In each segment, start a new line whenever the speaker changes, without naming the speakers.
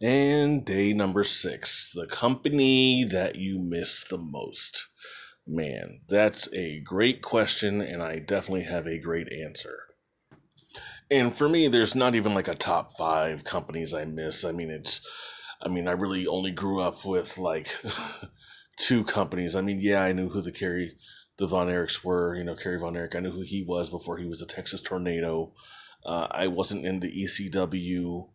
And day number 6, the company that you miss the most. Man, that's a great question, and I definitely have a great answer. And for me, there's not even like a top 5 companies I miss. I really only grew up with like 2 companies. Yeah, I knew who the Von Erichs were. Kerry Von Erich. I knew who he was before he was a Texas Tornado. I wasn't into ECW.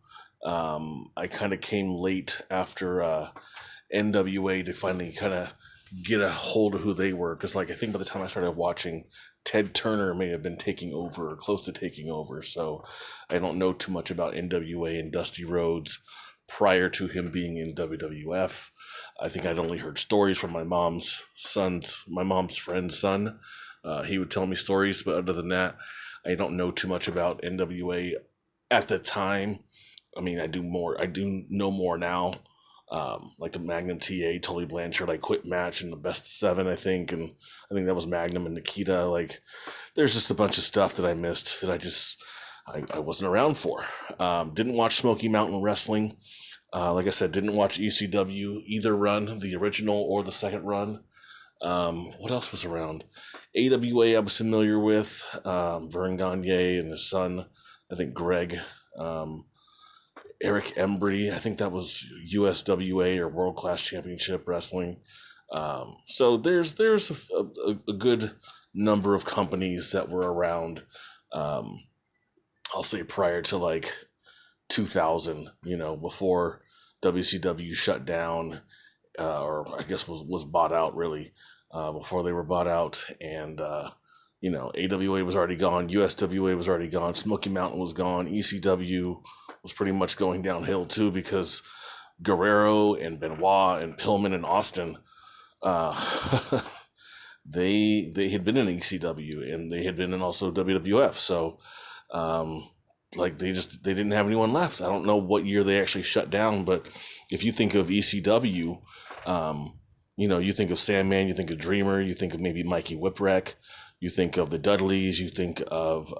I kind of came late after NWA to finally kind of get a hold of who they were. Because, I think by the time I started watching, Ted Turner may have been taking over or close to taking over. So I don't know too much about NWA and Dusty Rhodes prior to him being in WWF. I think I'd only heard stories from my mom's friend's son. He would tell me stories, but other than that, I don't know too much about NWA at the time. I do know more now. Like the Magnum TA, Tully Blanchard, I quit match in the best of 7, I think. And I think that was Magnum and Nikita. There's just a bunch of stuff that I missed that I wasn't around for. Didn't watch Smoky Mountain Wrestling. Like I said, didn't watch ECW, either run, the original or the second run. What else was around? AWA I was familiar with. Vern Gagne and his son, I think Greg. Eric Embry, I think that was USWA or World Class Championship Wrestling. So there's a good number of companies that were around. I'll say prior to 2000, before WCW shut down, or I guess was bought out really, before they were bought out, and AWA was already gone, USWA was already gone, Smoky Mountain was gone, ECW was pretty much going downhill too, because Guerrero and Benoit and Pillman and Austin, they had been in ECW and they had been in also WWF, so they didn't have anyone left. I don't know what year they actually shut down, but if you think of ECW, you think of Sandman, you think of Dreamer, you think of maybe Mikey Whipwreck, you think of the Dudleys, you think of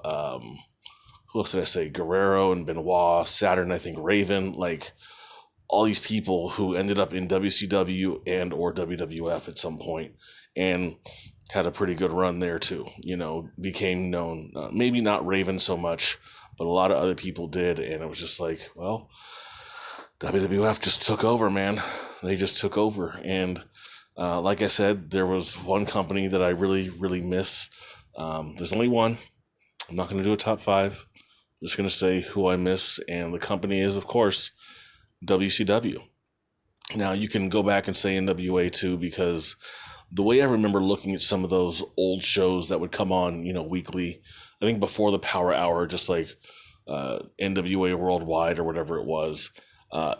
who else did I say? Guerrero and Benoit, Saturn, I think Raven, all these people who ended up in WCW and or WWF at some point and had a pretty good run there too. Became known, maybe not Raven so much, but a lot of other people did, and it was just WWF just took over, man. They just took over, and like I said, there was one company that I really, really miss. There's only one. I'm not going to do a top 5. I'm just going to say who I miss, and the company is, of course, WCW. Now, you can go back and say NWA too, because the way I remember looking at some of those old shows that would come on, weekly, I think before the Power Hour, just NWA Worldwide or whatever it was,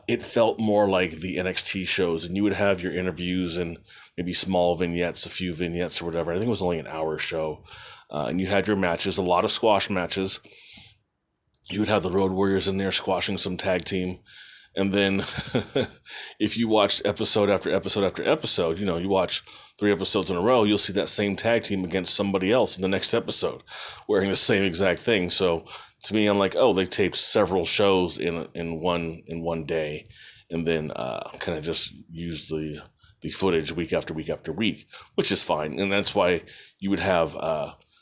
it felt more like the NXT shows, and you would have your interviews and maybe small vignettes, a few vignettes or whatever. I think it was only an hour show. And you had your matches, a lot of squash matches. You would have the Road Warriors in there squashing some tag team. And then if you watched episode after episode after episode, you watch 3 episodes in a row, you'll see that same tag team against somebody else in the next episode wearing the same exact thing. So to me, I'm like, oh, they taped several shows in one day, and then kind of just use the footage week after week after week, which is fine. And that's why you would have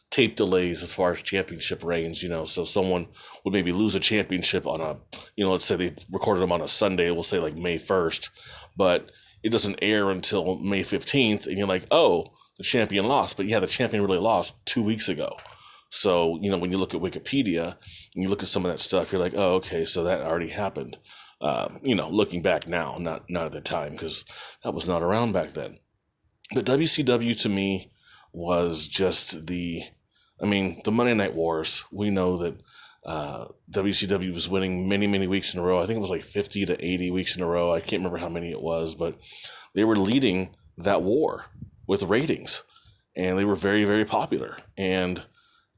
tape delays as far as championship reigns, so someone would maybe lose a championship on let's say they recorded them on a Sunday, we'll say May 1st, but it doesn't air until May 15th, and you're like, oh, the champion lost, but yeah, the champion really lost 2 weeks ago. So, when you look at Wikipedia and you look at some of that stuff, you're like, oh, okay, so that already happened. Looking back now, not at the time, because that was not around back then. But WCW to me was just the Monday Night Wars. We know that WCW was winning many, many weeks in a row. I think it was 50 to 80 weeks in a row. I can't remember how many it was, but they were leading that war with ratings, and they were very, very popular. And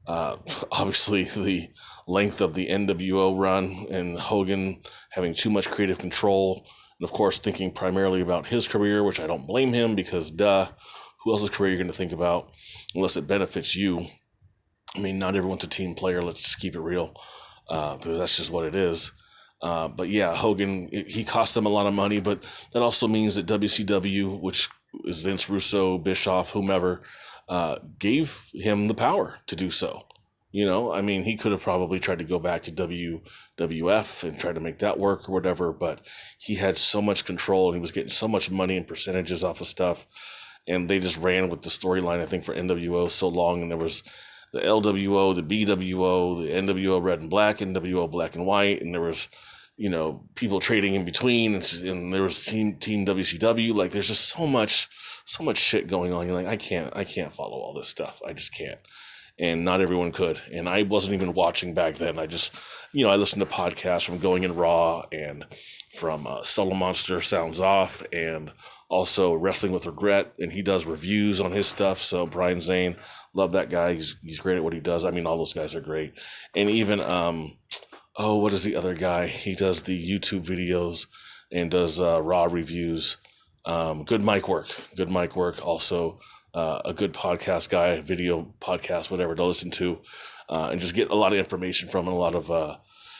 obviously the length of the NWO run and Hogan having too much creative control, and of course thinking primarily about his career, which I don't blame him, because who else's career you're going to think about unless it benefits you? Not everyone's a team player. Let's just keep it real, because that's just what it is. But yeah, Hogan, he cost them a lot of money, but that also means that WCW, which is Vince Russo, Bischoff, whomever, gave him the power to do so. I mean, he could have probably tried to go back to WWF and try to make that work or whatever, but he had so much control and he was getting so much money and percentages off of stuff. And they just ran with the storyline, I think, for NWO so long. And there was the LWO, the BWO, the NWO Red and Black, NWO Black and White, and there was, people trading in between, and there was Team WCW. Like, there's just so much shit going on. You're like, I can't follow all this stuff. I just can't. And not everyone could. And I wasn't even watching back then. I just, I listened to podcasts from Going in Raw and from Solo Monster Sounds Off, and also Wrestling with Regret, and he does reviews on his stuff. So Brian Zane, love that guy. He's great at what he does. I mean, all those guys are great. And even what is the other guy? He does the YouTube videos and does Raw reviews. Good mic work. Also a good podcast guy, video podcast, whatever to listen to, and just get a lot of information from, and a lot of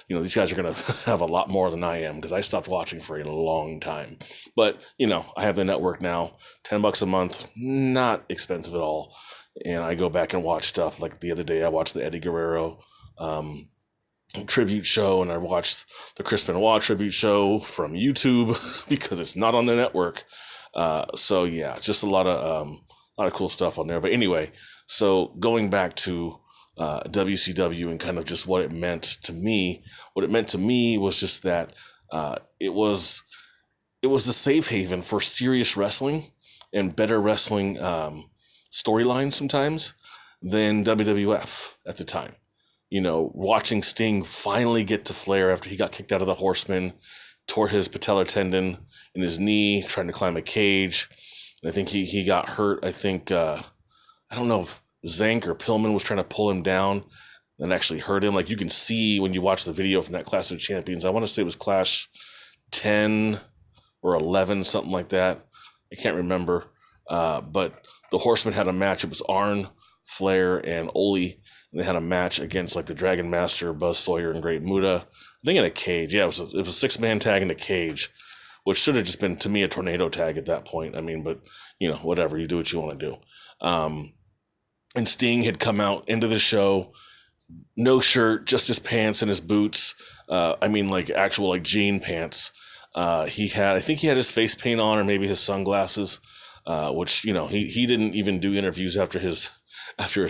these guys are going to have a lot more than I am, because I stopped watching for a long time. But, I have the network now, $10 a month, not expensive at all. And I go back and watch stuff. Like the other day, I watched the Eddie Guerrero tribute show, and I watched the Chris Benoit tribute show from YouTube because it's not on the network. So yeah, just a lot of cool stuff on there. But anyway, so going back to WCW and kind of just what it meant to me. What it meant to me was just that it was a safe haven for serious wrestling and better wrestling storylines sometimes than WWF at the time. Watching Sting finally get to Flair after he got kicked out of the Horsemen, tore his patellar tendon in his knee, trying to climb a cage. And I think he got hurt. I think, I don't know if Zank or Pillman was trying to pull him down and actually hurt him. Like, you can see when you watch the video from that Clash of Champions. I want to say it was Clash 10 or 11, something like that. I can't remember. But the Horsemen had a match. It was Arn, Flair, and Ole. And they had a match against like the Dragon Master, Buzz Sawyer, and Great Muta. I think in a cage. Yeah, it was a 6-man tag in a cage, which should have just been, to me, a tornado tag at that point. I mean, but, whatever. You do what you want to do. And Sting had come out into the show, no shirt, just his pants and his boots. Like actual like jean pants. I think he had his face paint on, or maybe his sunglasses, which, he didn't even do interviews after his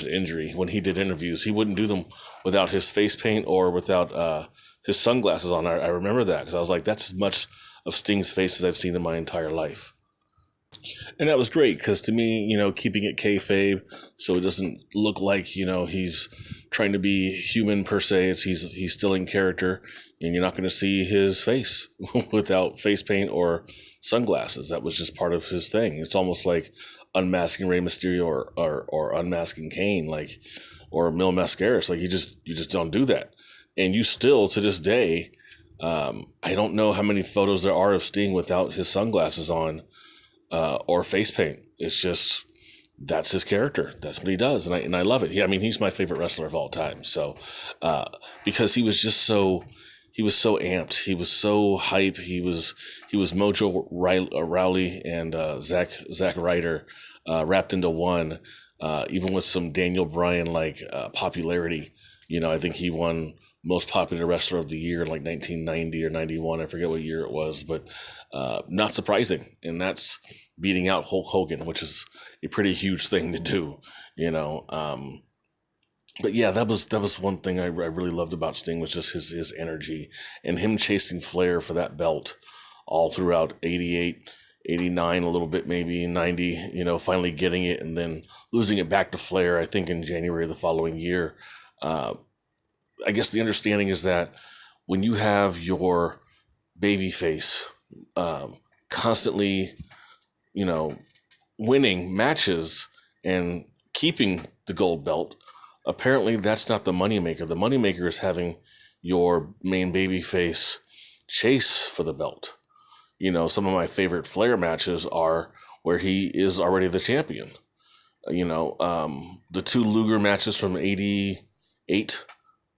injury. When he did interviews, he wouldn't do them without his face paint or without his sunglasses on. I remember that, because I was like, that's as much of Sting's face as I've seen in my entire life. And that was great, because to me, keeping it kayfabe, so it doesn't look like, he's trying to be human per se. He's still in character, and you're not going to see his face without face paint or sunglasses. That was just part of his thing. It's almost like unmasking Rey Mysterio or unmasking Kane, like, or Mil Mascaras. Like, you just don't do that. And you still, to this day, I don't know how many photos there are of Sting without his sunglasses on. Or face paint. It's just, that's his character. That's what he does. And I love it. Yeah, I mean, he's my favorite wrestler of all time. So, because he was so amped. He was so hype. He was Mojo Rawley and Zack Ryder wrapped into one, even with some Daniel Bryan popularity. I think he won most popular wrestler of the year in like 1990 or 91. I forget what year it was, but not surprising. And that's beating out Hulk Hogan, which is a pretty huge thing to do, But yeah, that was one thing I really loved about Sting, was just his energy and him chasing Flair for that belt all throughout 88, 89, a little bit maybe, 90, finally getting it and then losing it back to Flair, I think in January of the following year. I guess the understanding is that when you have your baby face constantly, winning matches and keeping the gold belt, apparently that's not the moneymaker. The moneymaker is having your main baby face chase for the belt. Some of my favorite Flair matches are where he is already the champion. The 2 Luger matches from 88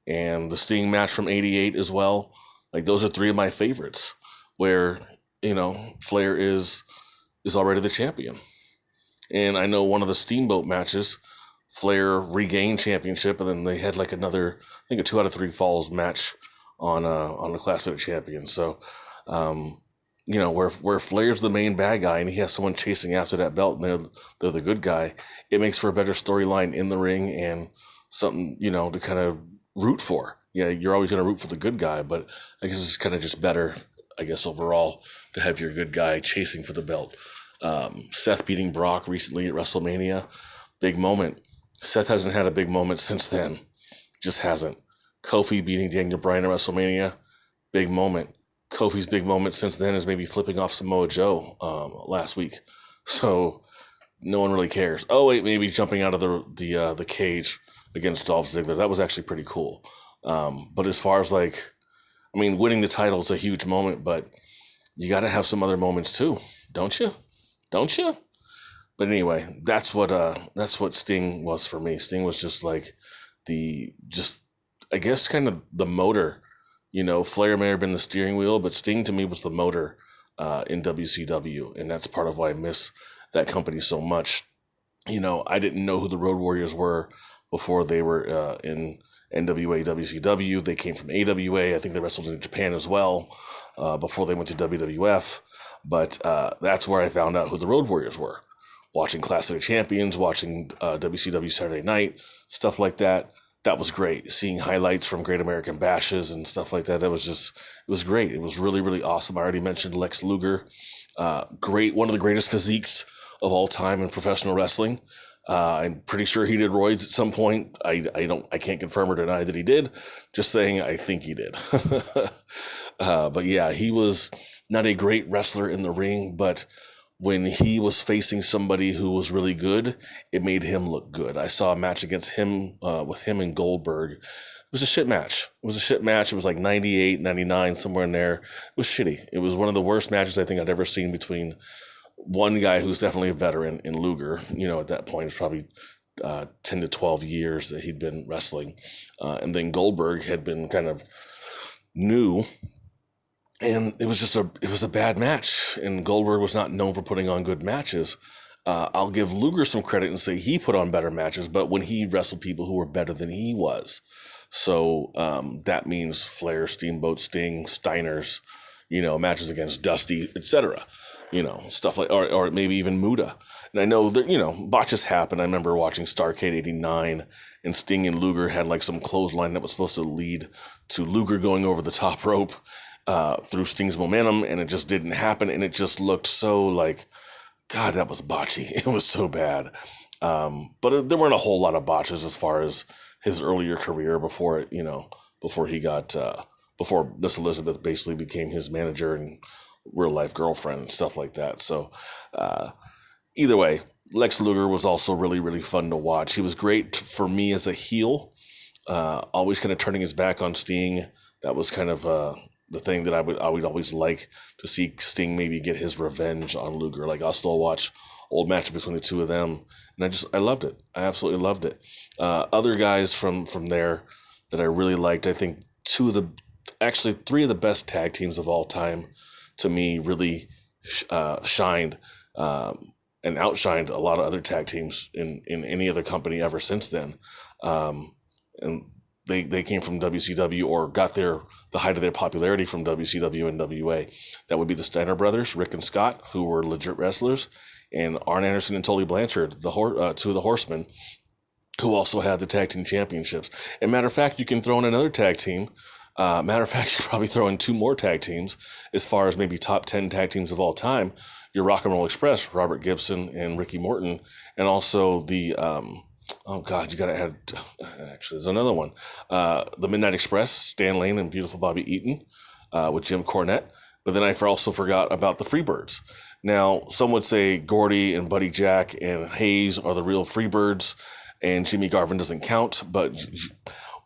and the Sting match from 88 as well. Like those are three of my favorites where, Flair is already the champion. And I know one of the Steamboat matches, Flair regained championship, and then they had like another, I think a 2 out of 3 falls match on the Clash of the Champions. So, where Flair's the main bad guy and he has someone chasing after that belt and they're the good guy, it makes for a better storyline in the ring and something, to kind of root for. Yeah, you're always going to root for the good guy, but I guess it's kind of just better, I guess, overall to have your good guy chasing for the belt. Seth beating Brock recently at WrestleMania, big moment. Seth hasn't had a big moment since then. Just hasn't. Kofi beating Daniel Bryan at WrestleMania, big moment. Kofi's big moment since then is maybe flipping off Samoa Joe last week. So no one really cares. Oh wait, maybe jumping out of the cage against Dolph Ziggler. That was actually pretty cool. But as far as winning the title is a huge moment, but you got to have some other moments too, don't you? Don't you? But anyway, that's what Sting was for me. Sting was just like I guess kind of the motor. Flair may have been the steering wheel, but Sting to me was the motor in WCW, and that's part of why I miss that company so much. I didn't know who the Road Warriors were before they were in NWA, WCW. They came from AWA. I think they wrestled in Japan as well before they went to WWF. But that's where I found out who the Road Warriors were. Watching Clash of the Champions, watching WCW Saturday Night, stuff like that. That was great. Seeing highlights from Great American Bashes and stuff like that. It was great. It was really, really awesome. I already mentioned Lex Luger. Great. One of the greatest physiques of all time in professional wrestling. I'm pretty sure he did roids at some point. I can't confirm or deny that he did. Just saying, I think he did. But yeah, he was not a great wrestler in the ring, but when he was facing somebody who was really good, it made him look good. I saw a match against him, with him and Goldberg. It was a shit match. It was like 98, 99, somewhere in there. It was shitty. It was one of the worst matches I think I'd ever seen between one guy who's definitely a veteran in Luger. At that point, it's probably 10 to 12 years that he'd been wrestling. And then Goldberg had been kind of new. And it was a bad match, and Goldberg was not known for putting on good matches. I'll give Luger some credit and say he put on better matches, but when he wrestled people who were better than he was. So that means Flair, Steamboat, Sting, Steiner's, matches against Dusty, etc. Stuff like, or maybe even Muda. And I know that, botches happen. I remember watching Starrcade 89, and Sting and Luger had like some clothesline that was supposed to lead to Luger going over the top rope through Sting's momentum, and it just didn't happen, and it just looked so like, God, that was botchy. It was so bad. But there weren't a whole lot of botches as far as his earlier career before Miss Elizabeth basically became his manager and real life girlfriend and stuff like that. So either way, Lex Luger was also really, really fun to watch. He was great for me as a heel, always kind of turning his back on Sting. That was kind of the thing that I would always like to see Sting maybe get his revenge on Luger. Like, I'll still watch old matches between the two of them, and I loved it. I absolutely loved it. Other guys from there that I really liked, I think three of the best tag teams of all time to me really shined and outshined a lot of other tag teams in any other company ever since then. And they came from WCW or got the height of their popularity from WCW and WA. That would be the Steiner brothers, Rick and Scott, who were legit wrestlers, and Arn Anderson and Tully Blanchard, two of the Horsemen, who also had the tag team championships. And matter of fact, you can throw in another tag team. Matter of fact, you could probably throw in 2 more tag teams as far as maybe top 10 tag teams of all time. Your Rock and Roll Express, Robert Gibson and Ricky Morton, and also the oh God, you gotta add. Actually, there's another one. The Midnight Express, Stan Lane and Beautiful Bobby Eaton, with Jim Cornette. But then I also forgot about the Freebirds. Now, some would say Gordy and Buddy Jack and Hayes are the real Freebirds, and Jimmy Garvin doesn't count. But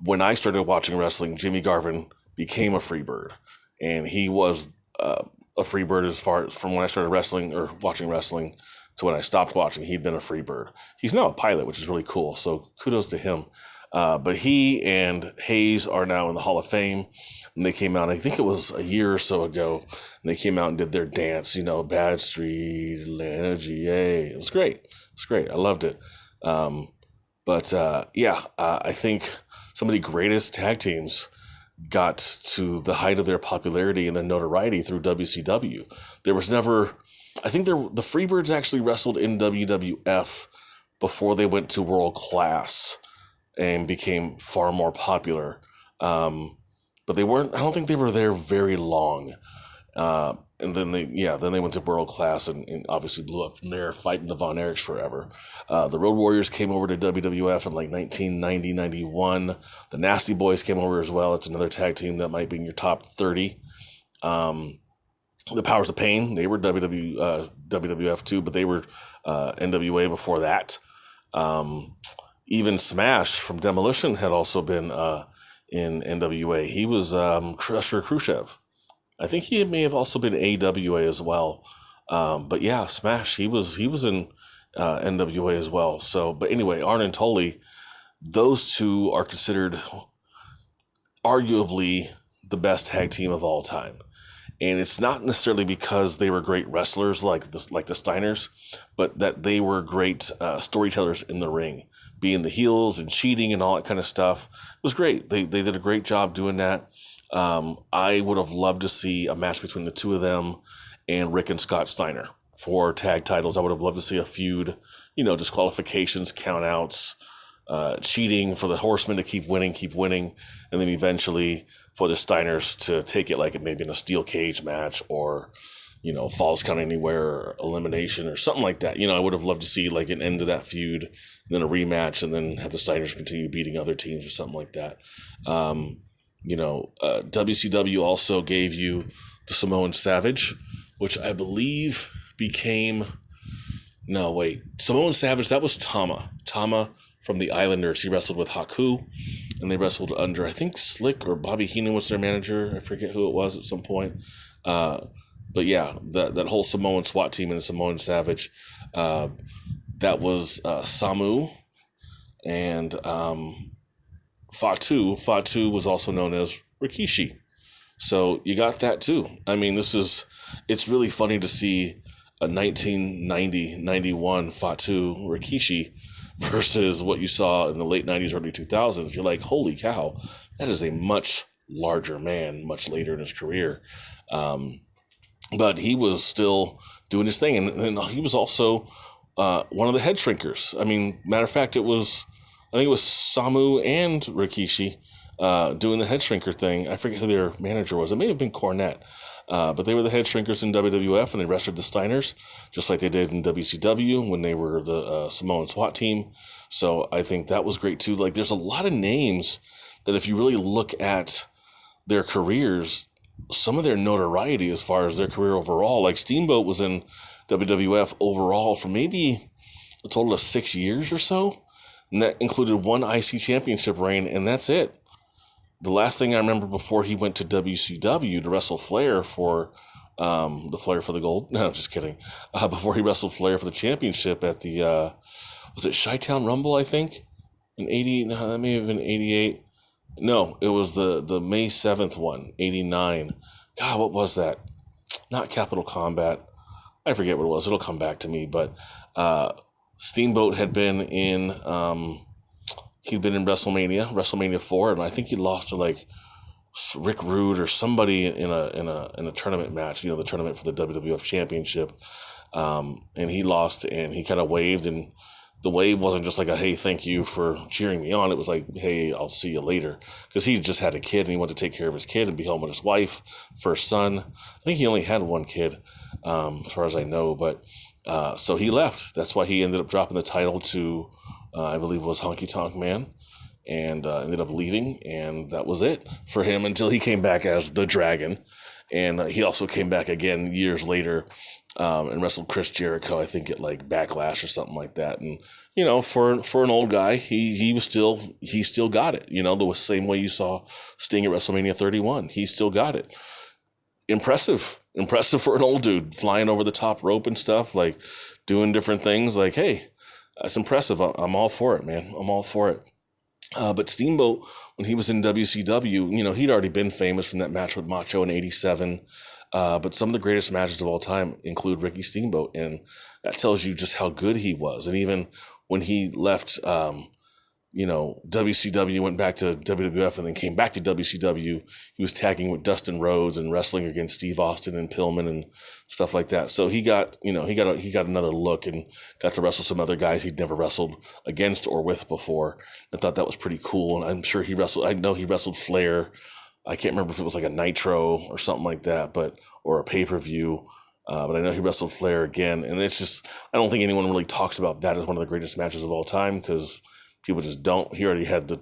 when I started watching wrestling, Jimmy Garvin became a Freebird, and he was a Freebird as far as from when I started wrestling or watching wrestling to when I stopped watching. He'd been a Freebird. He's now a pilot, which is really cool. So kudos to him. But he and Hayes are now in the Hall of Fame. And they came out, I think it was a year or so ago, and they came out and did their dance, Bad Street, Atlanta, GA. It was great. It's great. I loved it. I think some of the greatest tag teams got to the height of their popularity and their notoriety through WCW. There was never, I think the Freebirds actually wrestled in WWF before they went to World Class and became far more popular. But they weren't, I don't think they were there very long. And then they went to World Class and obviously blew up from there, fighting the Von Erichs forever. The Road Warriors came over to WWF in like 1990, 91. The Nasty Boys came over as well. It's another tag team that might be in your top 30. The Powers of Pain, they were WWF too, but they were NWA before that. Even Smash from Demolition had also been in NWA. He was Crusher Khrushchev. I think he may have also been AWA as well. But yeah, Smash, he was in NWA as well. So, but anyway, Arn and Tully, those two are considered arguably the best tag team of all time. And it's not necessarily because they were great wrestlers like the Steiners, but that they were great storytellers in the ring, being the heels and cheating and all that kind of stuff. It was great. They did a great job doing that. I would have loved to see a match between the two of them and Rick and Scott Steiner for tag titles. I would have loved to see a feud, disqualifications, countouts, cheating for the Horsemen to keep winning, and then eventually for the Steiners to take it like it maybe in a steel cage match or, Falls Count Anywhere or elimination or something like that. I would have loved to see like an end to that feud, and then a rematch, and then have the Steiners continue beating other teams or something like that. WCW also gave you the Samoan Savage, which I believe became... No, wait. Samoan Savage, that was Tama. Tama from the Islanders. He wrestled with Haku, and they wrestled under, I think, Slick or Bobby Heenan was their manager. I forget who it was at some point. But yeah, that whole Samoan SWAT team and the Samoan Savage, that was Samu and Fatu. Fatu was also known as Rikishi. So you got that too. I mean, it's really funny to see a 1990-91 Fatu Rikishi versus what you saw in the late 90s, early 2000s. You're like, holy cow, that is a much larger man, much later in his career. But he was still doing his thing. And he was also one of the head shrinkers. I mean, matter of fact, I think it was Samu and Rikishi doing the head shrinker thing. I forget who their manager was. It may have been Cornette. But they were the head shrinkers in WWF, and they wrestled the Steiners, just like they did in WCW when they were the Samoan SWAT team. So I think that was great too. Like, there's a lot of names that if you really look at their careers, some of their notoriety as far as their career overall, like Steamboat was in WWF overall for maybe a total of 6 years or so. And that included one IC championship reign, and that's it. The last thing I remember before he went to WCW to wrestle Flair for the Flair for the Gold. No, just kidding. Before he wrestled Flair for the championship at the, was it Chi-Town Rumble, I think? In 80, no, that may have been 88. No, it was the May 7th one, 89. God, what was that? Not Capital Combat. I forget what it was. It'll come back to me. But Steamboat had been in... He'd been in WrestleMania 4, and I think he lost to like Rick Rude or somebody in a tournament match, the tournament for the WWF Championship. And he lost, and he kind of waved, and the wave wasn't just like a, hey, thank you for cheering me on. It was like, hey, I'll see you later. Because he just had a kid, and he wanted to take care of his kid and be home with his wife, first son. I think he only had one kid, as far as I know. But so he left. That's why he ended up dropping the title to... I believe it was Honky Tonk Man, and ended up leaving, and that was it for him until he came back as the Dragon. And he also came back again years later and wrestled Chris Jericho, I think at like Backlash or something like that. And, for an old guy, he still got it, the same way you saw Sting at WrestleMania 31. He still got it. Impressive for an old dude, flying over the top rope and stuff, like doing different things like, hey, that's impressive. I'm all for it, man. I'm all for it. But Steamboat, when he was in WCW, he'd already been famous from that match with Macho in '87. But some of the greatest matches of all time include Ricky Steamboat, and that tells you just how good he was. And even when he left, WCW, went back to WWF and then came back to WCW, he was tagging with Dustin Rhodes and wrestling against Steve Austin and Pillman and stuff like that. So he got another look and got to wrestle some other guys he'd never wrestled against or with before. I thought that was pretty cool. And I'm sure I know he wrestled Flair. I can't remember if it was like a Nitro or something like that, or a pay-per-view. But I know he wrestled Flair again. And it's just, I don't think anyone really talks about that as one of the greatest matches of all time, because people just don't. He already had the,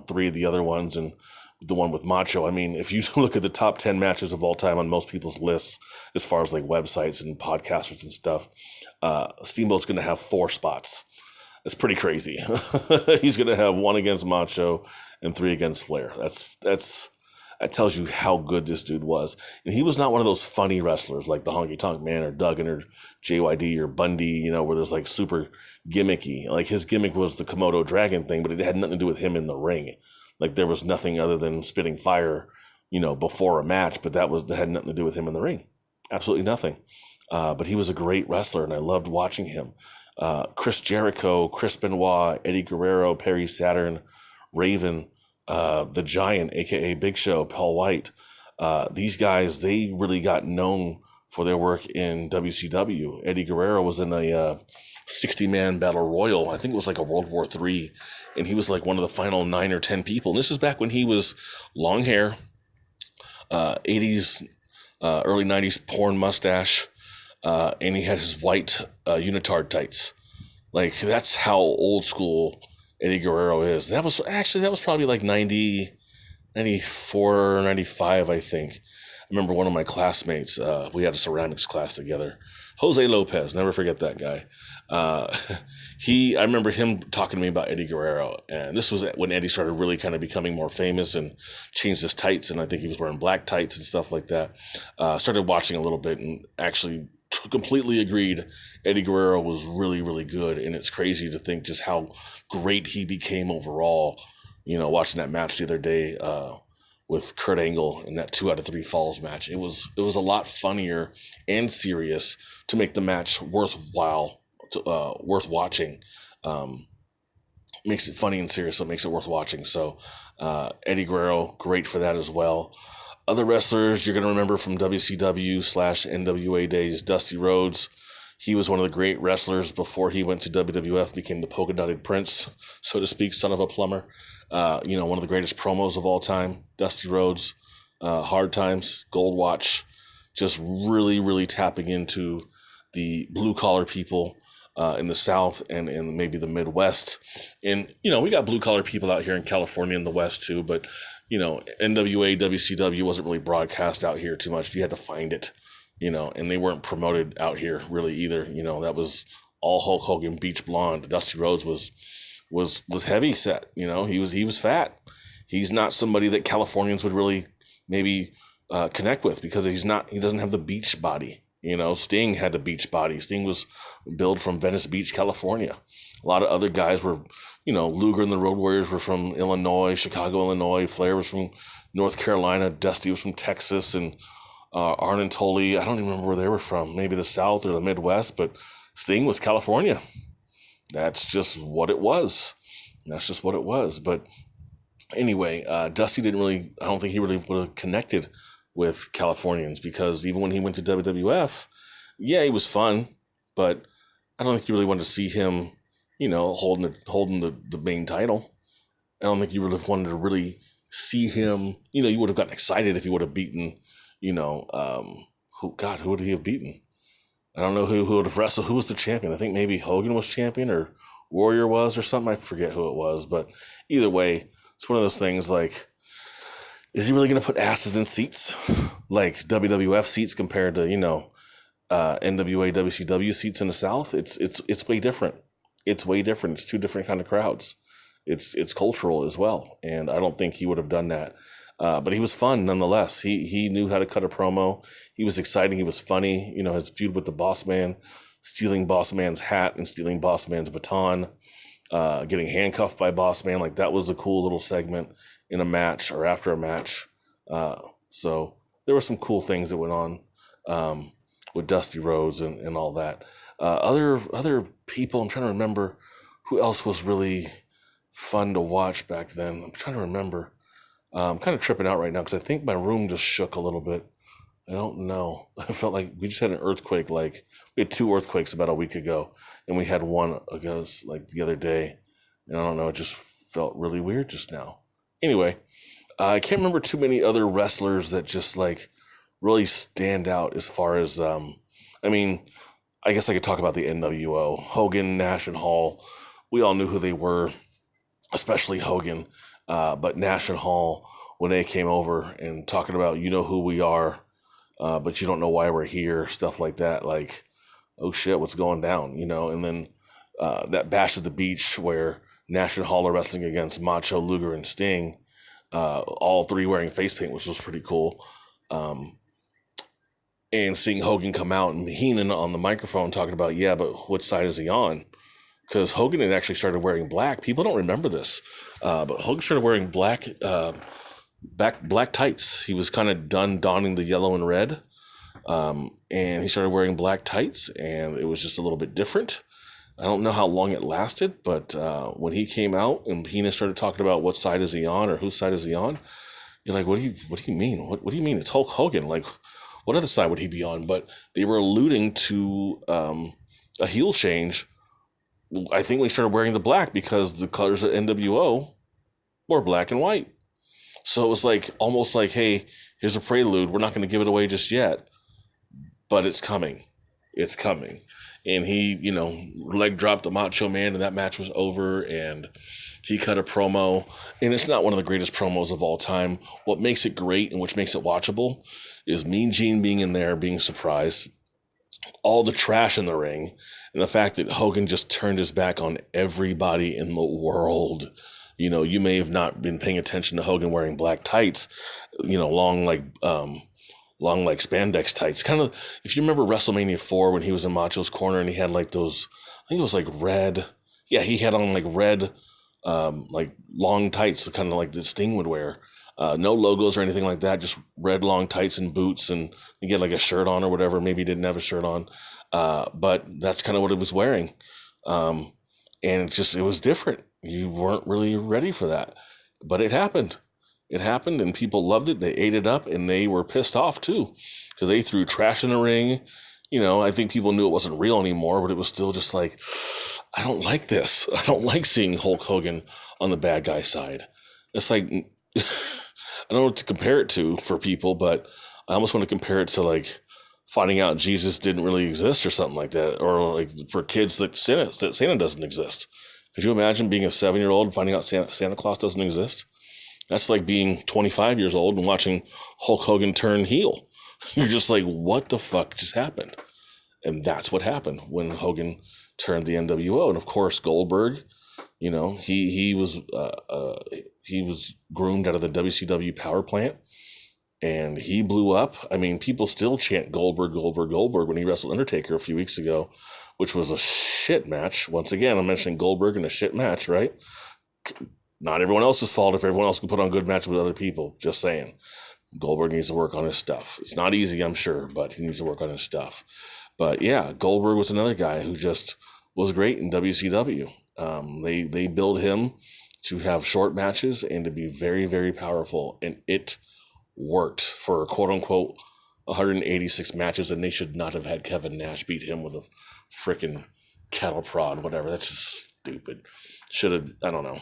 three of the other ones and the one with Macho. I mean, if you look at the top 10 matches of all time on most people's lists, as far as like websites and podcasters and stuff, Steamboat's going to have 4 spots. It's pretty crazy. He's going to have 1 against Macho and 3 against Flair. That tells you how good this dude was. And he was not one of those funny wrestlers like the Honky Tonk Man or Duggan or JYD or Bundy, where there's like super gimmicky. Like his gimmick was the Komodo Dragon thing, but it had nothing to do with him in the ring. Like there was nothing other than spitting fire, before a match, but that had nothing to do with him in the ring. Absolutely nothing. But he was a great wrestler, and I loved watching him. Chris Jericho, Chris Benoit, Eddie Guerrero, Perry Saturn, Raven, the Giant, a.k.a. Big Show, Paul White. These guys, they really got known for their work in WCW. Eddie Guerrero was in a 60-man battle royal. I think it was like a World War III, and he was like one of the final 9 or 10 people. And this is back when he was long hair, 80s, early 90s porn mustache, and he had his white unitard tights. Like, that's how old school Eddie Guerrero is. That was probably like 90, 94, 95, I think. I remember one of my classmates, we had a ceramics class together. Jose Lopez, never forget that guy. I remember him talking to me about Eddie Guerrero, and this was when Eddie started really kind of becoming more famous and changed his tights, and I think he was wearing black tights and stuff like that. Started watching a little bit and actually completely agreed Eddie Guerrero was really, really good, and it's crazy to think just how great he became overall. Watching that match the other day with Kurt Angle in that 2 out of 3 falls match, it was a lot funnier and serious to make the match worthwhile, worth watching. Makes it funny and serious, so it makes it worth watching. So Eddie Guerrero, great for that as well. Other wrestlers you're going to remember from WCW/NWA days, Dusty Rhodes. He was one of the great wrestlers before he went to WWF, became the polka-dotted prince, so to speak, son of a plumber. One of the greatest promos of all time, Dusty Rhodes. Hard Times, Gold Watch, just really, really tapping into the blue-collar people in the South and in maybe the Midwest. And, we got blue-collar people out here in California and the West too, but NWA, WCW wasn't really broadcast out here too much. You had to find it, and they weren't promoted out here really either. That was all Hulk Hogan, Beach Blonde. Dusty Rhodes was heavy set. He was fat. He's not somebody that Californians would really maybe connect with because he doesn't have the beach body. Sting had the beach body. Sting was built from Venice Beach, California. A lot of other guys were, Luger and the Road Warriors were from Illinois, Chicago, Illinois. Flair was from North Carolina. Dusty was from Texas. And Arn and Tully, I don't even remember where they were from. Maybe the South or the Midwest, but Sting was California. That's just what it was. But anyway, Dusty I don't think he really would have connected with Californians because even when he went to WWF, yeah, he was fun, but I don't think you really wanted to see him, holding the main title. I don't think you would have wanted to really see him, you would have gotten excited if he would have beaten, who would he have beaten? I don't know who would have wrestled. Who was the champion? I think maybe Hogan was champion or Warrior was or something. I forget who it was, but either way, it's one of those things like, is he really going to put asses in seats like WWF seats compared to, NWA, WCW seats in the South? It's way different. It's way different. It's 2 different kind of crowds. It's cultural as well. And I don't think he would have done that. But he was fun nonetheless. He knew how to cut a promo. He was exciting. He was funny. His feud with the Boss Man, stealing Boss Man's hat and stealing Boss Man's baton. getting handcuffed by Boss Man. Like, that was a cool little segment in a match or after a match. So there were some cool things that went on with Dusty Rhodes and all that. Other people, I'm trying to remember who else was really fun to watch back then. I'm trying to remember. I'm kind of tripping out right now because I think my room just shook a little bit. I don't know. I felt like we just had an earthquake. Like, we had 2 earthquakes about a week ago, and we had one, I guess, like the other day. And I don't know, it just felt really weird just now. Anyway, I can't remember too many other wrestlers that just like really stand out as far as, I mean, I guess I could talk about the NWO. Hogan, Nash, and Hall. We all knew who they were, especially Hogan. But Nash and Hall, when they came over and talking about, you know who we are, but you don't know why we're here, stuff like that. Like, oh shit, what's going down, you know? And then that Bash at the Beach where Nash and Hall are wrestling against Macho, Luger, and Sting, all 3 wearing face paint, which was pretty cool. And seeing Hogan come out and Heenan on the microphone talking about, yeah, but what side is he on? Because Hogan had actually started wearing black. People don't remember this, but Hogan started wearing black tights. He was kind of done donning the yellow and red, and he started wearing black tights, and it was just a little bit different. I don't know how long it lasted, but when he came out and Heenan started talking about what side is he on or whose side is he on, you're like, what do you mean? What do you mean? It's Hulk Hogan. Like, what other side would he be on? But they were alluding to a heel change. I think when he started wearing the black because the colors of NWO were black and white. So it was like almost like, hey, here's a prelude. We're not going to give it away just yet, but it's coming. It's coming. And he, you know, leg dropped the Macho Man, and that match was over, and he cut a promo. And it's not one of the greatest promos of all time. What makes it great and which makes it watchable is Mean Gene being in there, being surprised, all the trash in the ring, and the fact that Hogan just turned his back on everybody in the world. You know, you may have not been paying attention to Hogan wearing black tights, you know, long like spandex tights. Kind of, if you remember WrestleMania 4 when he was in Macho's corner and he had like those, I think it was like red. Yeah, he had on like red, like long tights, kind of like the Sting would wear. No logos or anything like that, just red long tights and boots, and you get like a shirt on or whatever. Maybe he didn't have a shirt on, but that's kind of what he was wearing. And it was different. You weren't really ready for that, but it happened. It happened, and people loved it. They ate it up, and they were pissed off too, because they threw trash in the ring. You know, I think people knew it wasn't real anymore, but it was still just like, I don't like this. I don't like seeing Hulk Hogan on the bad guy side. It's like, I don't know what to compare it to for people, but I almost want to compare it to like finding out Jesus didn't really exist or something like that, or like for kids that Santa doesn't exist. Could you imagine being a 7-year-old and finding out Santa Claus doesn't exist? That's like being 25 years old and watching Hulk Hogan turn heel. You're just like, what the fuck just happened? And that's what happened when Hogan turned the NWO. And of course, Goldberg, you know, he was groomed out of the WCW power plant, and he blew up. I mean, people still chant Goldberg, Goldberg, Goldberg when he wrestled Undertaker a few weeks ago, which was a shit match. Once again, I'm mentioning Goldberg in a shit match, right? Not everyone else's fault if everyone else can put on good matches with other people. Just saying. Goldberg needs to work on his stuff. It's not easy, I'm sure, but he needs to work on his stuff. But yeah, Goldberg was another guy who just was great in WCW. They built him to have short matches and to be very, very powerful. And it worked for quote unquote 186 matches, and they should not have had Kevin Nash beat him with a freaking cattle prod, whatever. That's just stupid. Should have, I don't know.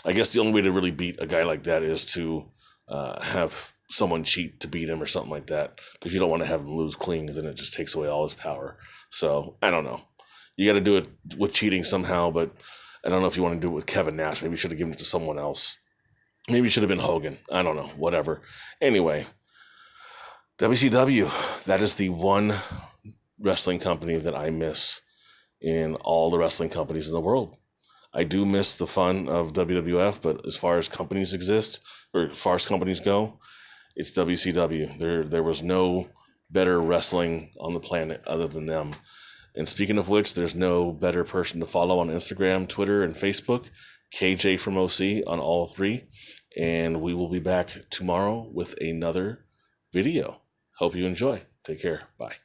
I guess the only way to really beat a guy like that is to have someone cheat to beat him or something like that, because you don't want to have him lose clean, because then it just takes away all his power. So, I don't know. You got to do it with cheating somehow, but I don't know if you want to do it with Kevin Nash. Maybe you should have given it to someone else. Maybe it should have been Hogan. I don't know. Whatever. Anyway, WCW, that is the one wrestling company that I miss in all the wrestling companies in the world. I do miss the fun of WWF, but as far as companies exist, or as far as companies go, it's WCW. There was no better wrestling on the planet other than them. And speaking of which, there's no better person to follow on Instagram, Twitter, and Facebook. KJ from OC on all three. And we will be back tomorrow with another video. Hope you enjoy. Take care. Bye.